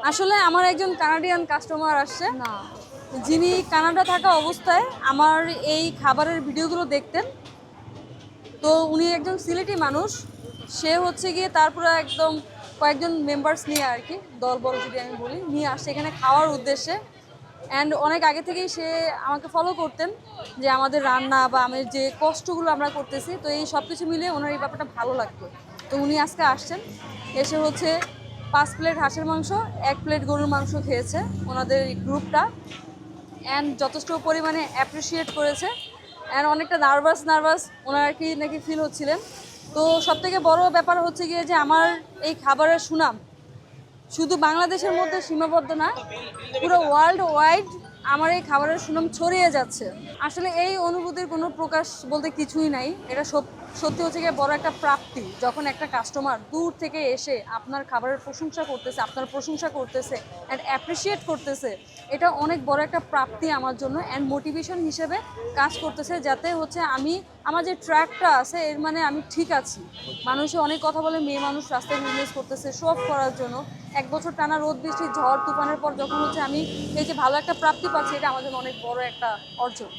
আসলে আমার একজন কানাডিয়ান কাস্টমার আসছে, না। যিনি কানাডা থাকা অবস্থায় আমার এই খাবারের ভিডিওগুলো দেখতেন। তো উনি একজন সিলেটি মানুষ। সে হচ্ছে গিয়ে তারপরে একদম কয়েকজন মেম্বার্স নিয়ে আর কি, দল বল যদি আমি বলি, নিয়ে আসছে এখানে খাওয়ার উদ্দেশ্যে। অ্যান্ড অনেক আগে থেকেই সে আমাকে ফলো করতেন, যে আমাদের রান্না বা আমি যে কষ্টগুলো আমরা করতেছি, তো এই সব কিছু মিলিয়ে ওনার এই ব্যাপারটা ভালো লাগতো। তো উনি আজকে আসছেন, এসে হচ্ছে 5 প্লেট হাঁসের মাংস, 1 প্লেট গরুর মাংস খেয়েছে ওনাদের এই গ্রুপটা। অ্যান্ড যথেষ্ট পরিমাণে অ্যাপ্রিসিয়েট করেছে। অ্যান্ড অনেকটা নার্ভাস নার্ভাস ওনার কি নাকি ফিল হচ্ছিলেন। তো সবথেকে বড় ব্যাপার হচ্ছে গিয়ে যে আমার এই খাবারের সুনাম শুধু বাংলাদেশের মধ্যে সীমাবদ্ধ না, পুরো ওয়ার্ল্ড ওয়াইড আমার এই খাবারের সুনাম ছড়িয়ে যাচ্ছে। আসলে এই অনুভূতির কোনো প্রকাশ বলতে কিছুই নাই। এটা সত্যি হচ্ছে গিয়ে বড় একটা প্রাপ্তি, যখন একটা কাস্টমার দূর থেকে এসে আপনার খাবারের প্রশংসা করতেছে, আপনার প্রশংসা করতেছে অ্যান্ড অ্যাপ্রিসিয়েট করতেছে। এটা অনেক বড় একটা প্রাপ্তি আমার জন্য, অ্যান্ড মোটিভেশন হিসেবে কাজ করতেছে, যাতে হচ্ছে আমি আমার যে ট্র্যাকটা আছে এর মানে আমি ঠিক আছি। মানুষে অনেক কথা বলে মেয়ে মানুষ রাস্তায় বিজনেস করতেছে শো অফ করার জন্য। 1 বছর টানা রোদ বৃষ্টি ঝড় তুফানের পর যখন হচ্ছে আমি এই যে ভালো একটা প্রাপ্তি পাচ্ছি, এটা আমার জন্য অনেক বড় একটা অর্জন।